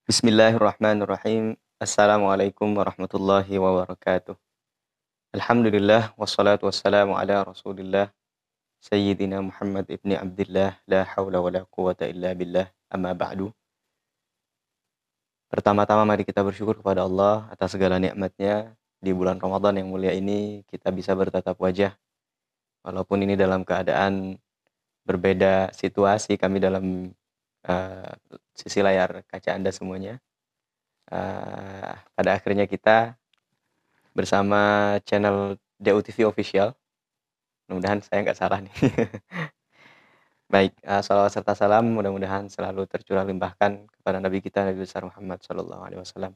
Bismillahirrahmanirrahim. Assalamualaikum warahmatullahi wabarakatuh. Alhamdulillah wassalatu wassalamu ala Rasulillah Sayyidina Muhammad ibni Abdullah la haula wala quwata illa billah amma ba'du. Pertama-tama mari kita bersyukur kepada Allah atas segala nikmatnya di bulan Ramadan yang mulia ini kita bisa bertatap wajah walaupun ini dalam keadaan berbeda situasi kami dalam eh, sisi layar kaca Anda semuanya. Pada akhirnya kita bersama channel DUTV Official. Mudah-mudahan saya nggak salah nih. Baik, salawat serta salam mudah-mudahan selalu tercurah limpahkan kepada Nabi kita Nabi besar Muhammad Sallallahu Alaihi Wasallam.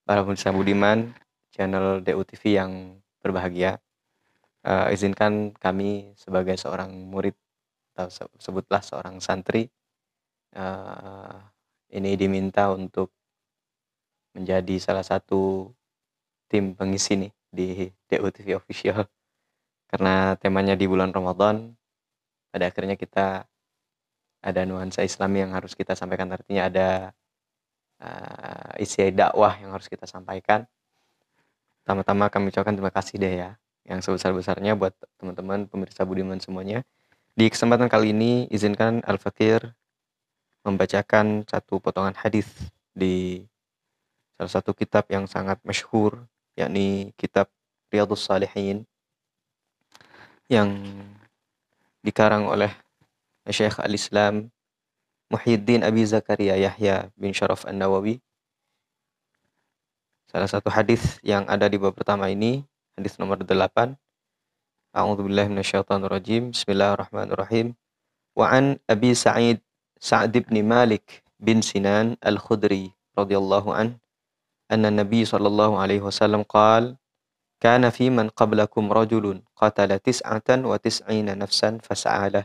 Para pemirsa budiman, channel DUTV yang berbahagia, izinkan kami sebagai seorang murid atau sebutlah seorang santri ini diminta untuk menjadi salah satu tim pengisi nih di DUTV Official. Karena temanya di bulan Ramadan, pada akhirnya kita ada nuansa Islami yang harus kita sampaikan. Artinya ada isi dakwah yang harus kita sampaikan. Pertama-tama kami ucapkan terima kasih deh ya, yang sebesar-besarnya buat teman-teman pemirsa budiman semuanya. Di kesempatan kali ini, izinkan Al-Fakir membacakan satu potongan hadis di salah satu kitab yang sangat masyhur, yakni kitab Riyadhus Shalihin, yang dikarang oleh Syekh Al-Islam Muhyiddin Abi Zakaria Yahya bin Syaraf An-Nawawi. Salah satu hadis yang ada di bab pertama ini, hadis nomor 8. A'udzubillahi minasyaitonir rajim. Bismillahirrahmanirrahim. Wa an Abi Sa'd bin Malik bin Sinan Al-Khudri radhiyallahu an, anna Nabi sallallahu alaihi wasallam qala kana fi man qablakum rajulun qatala tis'atan wa tis'ina nafsan fasa'alah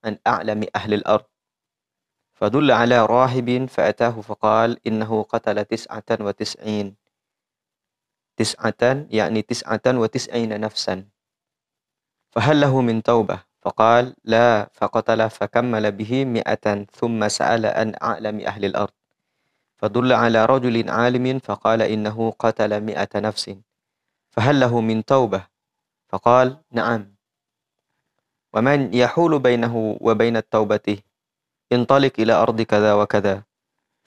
an a'lami ahli al-ard فدل على راهب فأتاه فقال إنه قتل تسعة يعني 99 نفسا فهل له من توبة فقال لا فقتل فكمل به 100 ثم سأل عن أعلم أهل الأرض فدل على رجل عالم فقال إنه قتل 100 نفس فهل له من توبة فقال نعم ومن يحول بينه وبين التوبة انطلق إلى أرض كذا وكذا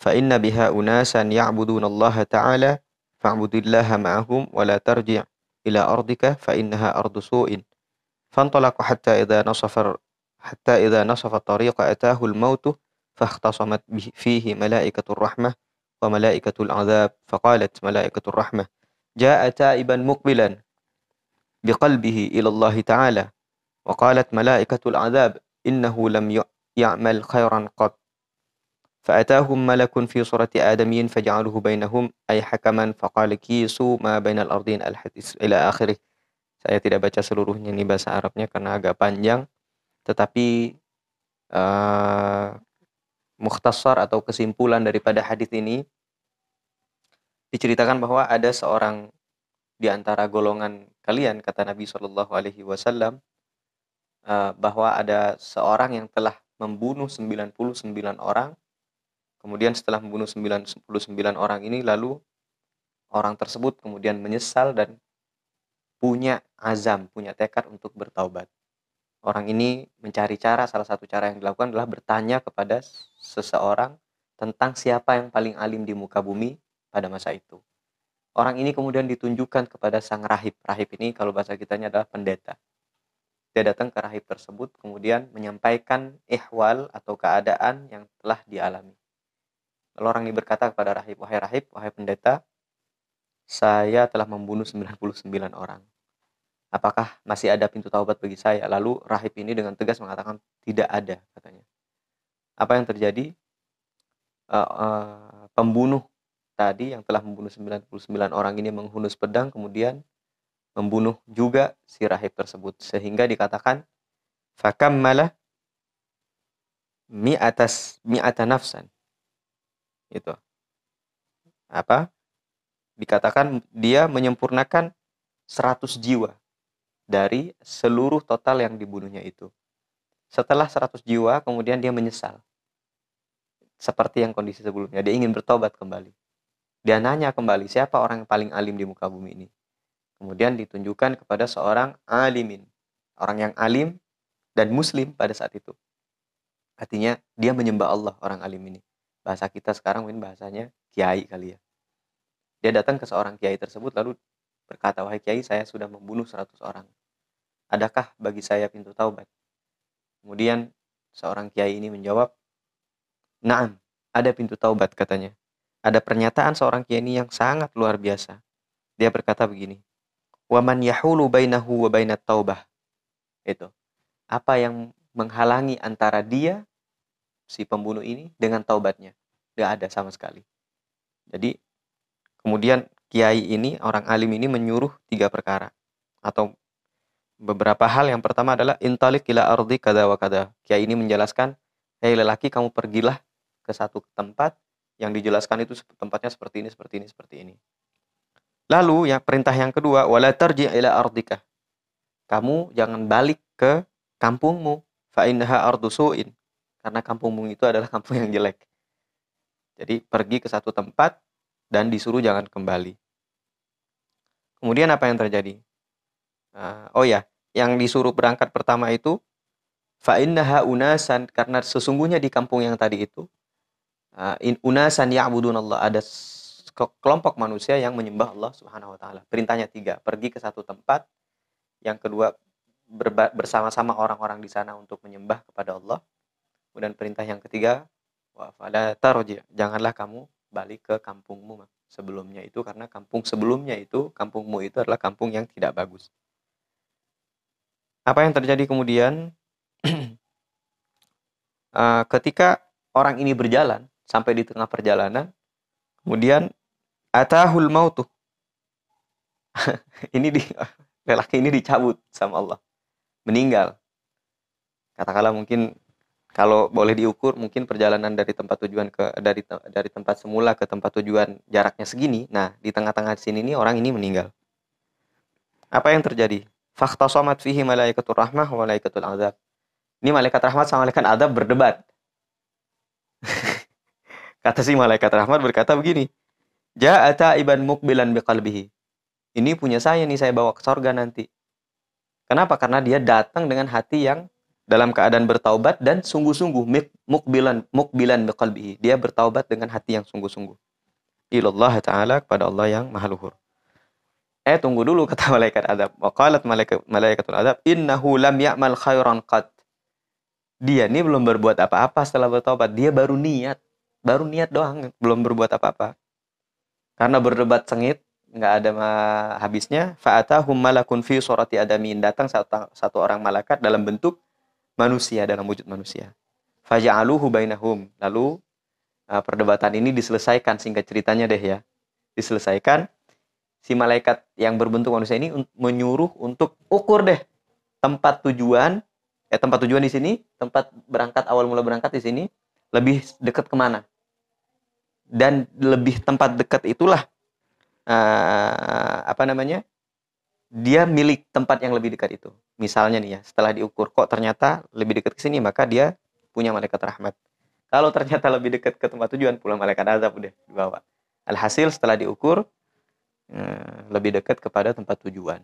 فإن بها أناسا يعبدون الله تعالى فاعبد الله معهم ولا ترجع إلى أرضك فإنها أرض سوء فانطلق حتى إذا نصف الطريق أتاه الموت فاختصمت فيه ملائكة الرحمة وملائكة العذاب فقالت ملائكة الرحمة جاء تائبا مقبلا بقلبه إلى الله تعالى وقالت ملائكة العذاب إنه لم يعمل خيرا قط فأتاهم ملك في صورة آدمي فجعله بينهم أي حكما فقال كيسوا ما بين الأرضين الحديث إلى آخره. Saya tidak baca seluruhnya ini bahasa Arabnya karena agak panjang, tetapi mukhtasar atau kesimpulan daripada hadis ini diceritakan bahwa ada seorang di antara golongan kalian, kata Nabi Shallallahu Alaihi Wasallam, bahwa ada seorang yang telah membunuh 99 orang. Kemudian setelah membunuh 99 orang ini, lalu orang tersebut kemudian menyesal dan punya azam, punya tekad untuk bertaubat. Orang ini mencari cara, salah satu cara yang dilakukan adalah bertanya kepada seseorang tentang siapa yang paling alim di muka bumi pada masa itu. Orang ini kemudian ditunjukkan kepada sang rahib. Rahib ini kalau bahasa kitanya adalah pendeta. Dia datang ke rahib tersebut, kemudian menyampaikan ihwal atau keadaan yang telah dialami. Lalu orang ini berkata kepada rahib, wahai pendeta, saya telah membunuh 99 orang. Apakah masih ada pintu taubat bagi saya? Lalu rahib ini dengan tegas mengatakan, tidak ada, katanya. Apa yang terjadi? Pembunuh tadi yang telah membunuh 99 orang ini menghunus pedang, kemudian membunuh juga si rahib tersebut. Sehingga dikatakan, fakammala mi'ata nafsan. Itu. Apa? Dikatakan dia menyempurnakan 100 jiwa dari seluruh total yang dibunuhnya itu. Setelah 100 jiwa, kemudian dia menyesal. seperti yang kondisi sebelumnya. Dia ingin bertobat kembali. Dia nanya kembali, siapa orang yang paling alim di muka bumi ini? Kemudian ditunjukkan kepada seorang alimin. Orang yang alim dan muslim pada saat itu. Artinya dia menyembah Allah, orang alim ini. Bahasa kita sekarang mungkin bahasanya kiai kali ya. Dia datang ke seorang kiai tersebut lalu berkata, wahai kiai, saya sudah membunuh 100 orang. Adakah bagi saya pintu taubat? Kemudian seorang kiai ini menjawab, "Na'am, ada pintu taubat," katanya. Ada pernyataan seorang kiai ini yang sangat luar biasa. Dia berkata begini, "Wa man yahulu bainahu wa bainat taubah." Itu. Apa yang menghalangi antara dia, si pembunuh ini, dengan taubatnya? Tidak ada sama sekali. Jadi, kemudian kiai ini, orang alim ini menyuruh 3 perkara. Atau beberapa hal. Yang pertama adalah intalik ila ardi kada wa kada. Kiai ini menjelaskan, hei lelaki, kamu pergilah ke satu tempat yang dijelaskan itu tempatnya seperti ini, seperti ini, seperti ini. Lalu yang perintah yang kedua, wala tarji ila ardika. Kamu jangan balik ke kampungmu, fa innaha ardu su'in. Karena kampungmu itu adalah kampung yang jelek. Jadi pergi ke satu tempat dan disuruh jangan kembali. Kemudian apa yang terjadi? Oh ya, yang disuruh berangkat pertama itu fa innaha unasan, karena sesungguhnya di kampung yang tadi itu unasan ya'budunallah, ada kelompok manusia yang menyembah Allah Subhanahu wa taala. Perintahnya 3, pergi ke satu tempat. Yang kedua, bersama-sama orang-orang di sana untuk menyembah kepada Allah. Kemudian perintah yang ketiga, wa fala tarji, janganlah kamu balik ke kampungmu sebelumnya itu, karena kampung sebelumnya itu, kampungmu itu adalah kampung yang tidak bagus. Apa yang terjadi kemudian? Ketika orang ini berjalan sampai di tengah perjalanan, kemudian atahul mautu. Lelaki ini dicabut sama Allah, meninggal. Katakanlah mungkin kalau boleh diukur, mungkin perjalanan dari tempat tujuan dari tempat semula ke tempat tujuan jaraknya segini. Nah, di tengah-tengah sini nih orang ini meninggal. Apa yang terjadi? Fakhtasamat fihi malaikatur rahmah wa malaikatul azab. Ini malaikat rahmat sama malaikat azab berdebat. Kata si malaikat rahmat berkata begini, ja'ata iban mukbilan biqalbihi. Ini punya saya nih, saya bawa ke surga nanti. Kenapa? Karena dia datang dengan hati yang dalam keadaan bertaubat dan sungguh-sungguh, mukbilan biqalbihi. Dia bertaubat dengan hati yang sungguh-sungguh. Ilallah ta'ala, kepada Allah yang maha luhur. Tunggu dulu, kata malaikat adab. Wa qalat malaikatul adab, innahu lam ya'mal khairan qad. Dia ini belum berbuat apa-apa setelah bertaubat. Dia baru niat doang, belum berbuat apa-apa. Karena berdebat sengit, nggak ada habisnya. Fa'atahum malakun fi surati adamin. Datang satu orang malaikat dalam bentuk manusia, dalam wujud manusia. Faja'aluhu bainahum. Lalu perdebatan ini diselesaikan, singkat ceritanya deh ya. Diselesaikan. Si malaikat yang berbentuk manusia ini menyuruh untuk ukur deh tempat tujuan di sini, tempat berangkat, awal mula berangkat di sini lebih dekat kemana. Dan lebih tempat dekat itulah dia milik tempat yang lebih dekat itu. Misalnya nih ya, setelah diukur kok ternyata lebih dekat ke sini, maka dia punya malaikat rahmat. Kalau ternyata lebih dekat ke tempat tujuan, pula malaikat azab udah dibawa. Alhasil setelah diukur lebih dekat kepada tempat tujuan.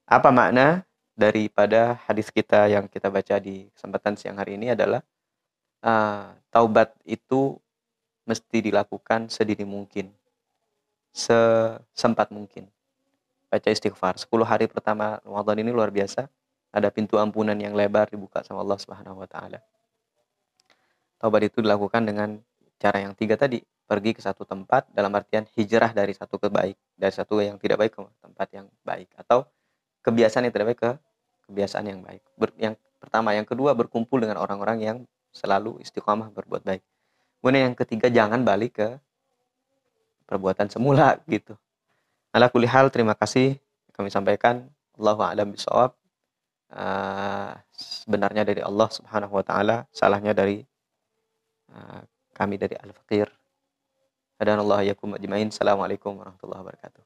Apa makna daripada hadis kita yang kita baca di kesempatan siang hari ini adalah taubat itu mesti dilakukan sedini mungkin, sesempat mungkin. Baca istighfar. 10 hari pertama Ramadan ini luar biasa. Ada pintu ampunan yang lebar dibuka sama Allah Subhanahu wa taala. Taubat itu dilakukan dengan cara yang 3 tadi. Pergi ke satu tempat, dalam artian hijrah dari satu dari satu yang tidak baik ke tempat yang baik, atau kebiasaan yang tidak baik ke kebiasaan yang baik. Yang pertama, yang kedua, berkumpul dengan orang-orang yang selalu istiqamah berbuat baik. Kemudian yang ketiga, jangan balik ke perbuatan semula gitu. Ala kulli hal, terima kasih kami sampaikan. Allahu a'lam bishawab. Sebenarnya dari Allah Subhanahu wa taala, salahnya dari kami dari Al-Faqir. Hadanallahu iyyakum ajmain. Assalamualaikum warahmatullahi wabarakatuh.